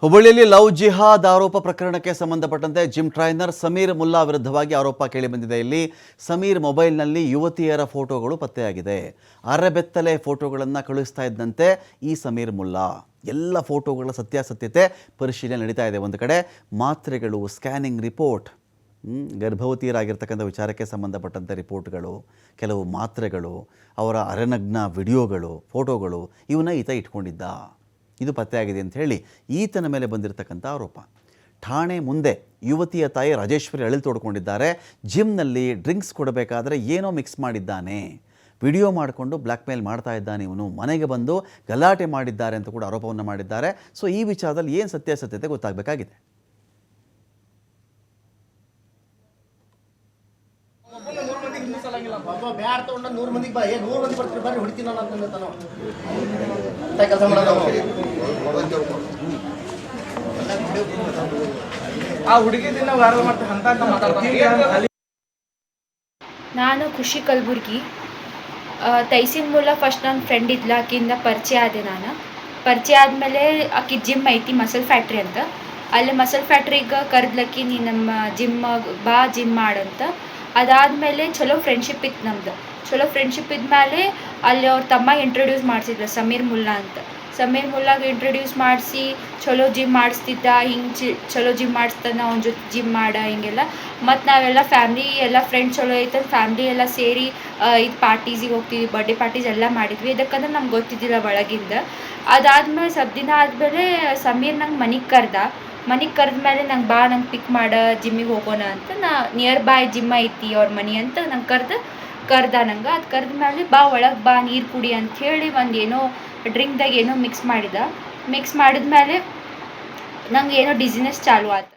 ಹುಬ್ಬಳ್ಳಿಯಲ್ಲಿ ಲವ್ ಜಿಹಾದ್ ಆರೋಪ ಪ್ರಕರಣಕ್ಕೆ ಸಂಬಂಧಪಟ್ಟಂತೆ ಜಿಮ್ ಟ್ರೈನರ್ ಸಮೀರ್ ಮುಲ್ಲಾ ವಿರುದ್ಧವಾಗಿ ಆರೋಪ ಕೇಳಿಬಂದಿದೆ. ಇಲ್ಲಿ ಸಮೀರ್ ಮೊಬೈಲ್ನಲ್ಲಿ ಯುವತಿಯರ ಫೋಟೋಗಳು ಪತ್ತೆಯಾಗಿದೆ. ಅರೆಬೆತ್ತಲೆ ಫೋಟೋಗಳನ್ನು ಕಳುಹಿಸ್ತಾ ಇದ್ದಂತೆ ಈ ಸಮೀರ್ ಮುಲ್ಲಾ ಎಲ್ಲ ಫೋಟೋಗಳ ಸತ್ಯಾಸತ್ಯತೆ ಪರಿಶೀಲನೆ ನಡೀತಾ ಇದೆ. ಒಂದು ಕಡೆ ಮಾತ್ರೆಗಳು, ಸ್ಕ್ಯಾನಿಂಗ್ ರಿಪೋರ್ಟ್, ಗರ್ಭವತಿಯರಾಗಿರ್ತಕ್ಕಂಥ ವಿಚಾರಕ್ಕೆ ಸಂಬಂಧಪಟ್ಟಂಥ ರಿಪೋರ್ಟ್ಗಳು, ಕೆಲವು ಮಾತ್ರೆಗಳು, ಅವರ ಅರೆನಗ್ನ ವಿಡಿಯೋಗಳು, ಫೋಟೋಗಳು ಇವನ್ನ ಈತ ಇಟ್ಕೊಂಡಿದ್ದ. ಇದು ಪತ್ತೆಯಾಗಿದೆ ಅಂತ ಹೇಳಿ ಈತನ ಮೇಲೆ ಬಂದಿರತಕ್ಕಂಥ ಆರೋಪ. ಠಾಣೆ ಮುಂದೆ ಯುವತಿಯ ತಾಯಿ ರಾಜೇಶ್ವರಿ ಅಳಿಲು ತೋಡ್ಕೊಂಡಿದ್ದಾರೆ. ಜಿಮ್ನಲ್ಲಿ ಡ್ರಿಂಕ್ಸ್ ಕೊಡಬೇಕಾದ್ರೆ ಏನೋ ಮಿಕ್ಸ್ ಮಾಡಿದ್ದಾನೆ, ವಿಡಿಯೋ ಮಾಡಿಕೊಂಡು ಬ್ಲ್ಯಾಕ್ ಮೇಲ್ ಮಾಡ್ತಾ ಇದ್ದಾನೆ, ಇವನು ಮನೆಗೆ ಬಂದು ಗಲಾಟೆ ಮಾಡಿದ್ದಾರೆ ಅಂತ ಕೂಡ ಆರೋಪವನ್ನು ಮಾಡಿದ್ದಾರೆ. ಸೊ ಈ ವಿಚಾರದಲ್ಲಿ ಏನು ಸತ್ಯಾಸತ್ಯತೆ ಗೊತ್ತಾಗಬೇಕಾಗಿದೆ. ನಾನು ಖುಷಿ ಕಲಬುರ್ಗಿ. ತೈಸಿನ್ ಮುಲ್ಲಾ ಫಸ್ಟ್ ನನ್ನ ಫ್ರೆಂಡ್ ಇದ್ಲ, ಆಕಿಂದ ಪರಿಚಯ ಆದೆ. ನಾನು ಪರಿಚಯ ಆದಮೇಲೆ ಆಕಿ ಜಿಮ್ ಐತಿ ಮಸಲ್ ಫ್ಯಾಕ್ಟ್ರಿ ಅಂತ, ಅಲ್ಲಿ ಮಸಲ್ ಫ್ಯಾಕ್ಟ್ರಿಗೆ ಕರೆದ್ಲಕ್ಕಿ ನೀ ನಮ್ಮ ಬಾ ಜಿಮ್ ಮಾಡಂತ. ಅದಾದಮೇಲೆ ಚಲೋ ಫ್ರೆಂಡ್ಶಿಪ್ ಇತ್ತು ನಮ್ದು. ಚಲೋ ಫ್ರೆಂಡ್ಶಿಪ್ ಇದ್ಮೇಲೆ ಅಲ್ಲಿ ಅವ್ರ ತಮ್ಮ ಇಂಟ್ರೊಡ್ಯೂಸ್ ಮಾಡಿಸಿದ್ದ ಸಮೀರ್ ಮುಲ್ಲಾ ಅಂತ. ಸಮೀರ್ ಮುಲ್ಲಾಗೆ ಇಂಟ್ರೊಡ್ಯೂಸ್ ಮಾಡಿಸಿ ಚಲೋ ಜಿಮ್ ಮಾಡಿಸ್ತಿದ್ದ. ಹಿಂಗೆ ಚಲೋ ಜಿಮ್ ಮಾಡಿಸ್ತಾನೆ, ಅವನ ಜೊತೆ ಜಿಮ್ ಮಾಡ ಹಿಂಗೆಲ್ಲ. ಮತ್ತು ನಾವೆಲ್ಲ ಫ್ಯಾಮ್ಲಿ ಎಲ್ಲ ಫ್ರೆಂಡ್ಸ್ ಚಲೋ ಐತಂದು ಫ್ಯಾಮ್ಲಿ ಎಲ್ಲ ಸೇರಿ ಇದು ಪಾರ್ಟೀಸಿಗೆ ಹೋಗ್ತಿದ್ವಿ, ಬರ್ಡೇ ಪಾರ್ಟೀಸ್ ಎಲ್ಲ ಮಾಡಿದ್ವಿ. ಇದಕ್ಕಂದ್ರೆ ನಮ್ಗೆ ಗೊತ್ತಿದ್ದಿಲ್ಲ ಒಳಗಿಂದ. ಅದಾದಮೇಲೆ ಸ್ವಲ್ಪ ದಿನ ಆದಮೇಲೆ ಸಮೀರ್ ನಂಗೆ ಮನೆಗೆ ಕರೆದ್ಮೇಲೆ ನಂಗೆ ಬಾ, ನಂಗೆ ಪಿಕ್ ಮಾಡ, ಜಿಮ್ಮಿಗೆ ಹೋಗೋಣ ಅಂತ. ನಿಯರ್ ಬೈ ಜಿಮ್ ಐತಿ ಅವ್ರ ಮನೆ ಅಂತ ನಂಗೆ ಕರ್ದ ನಂಗೆ. ಅದು ಕರೆದ್ಮೇಲೆ ಬಾ ಒಳಗೆ ಬಾ, ನೀರು ಕುಡಿ ಅಂಥೇಳಿ ಒಂದು ಏನೋ ಡ್ರಿಂಕ್ದಾಗ ಏನೋ ಮಿಕ್ಸ್ ಮಾಡಿದ್ಮೇಲೆ ನಂಗೆ ಏನೋ ಡಿಸಿನೆಸ್ ಚಾಲು ಆಯ್ತು.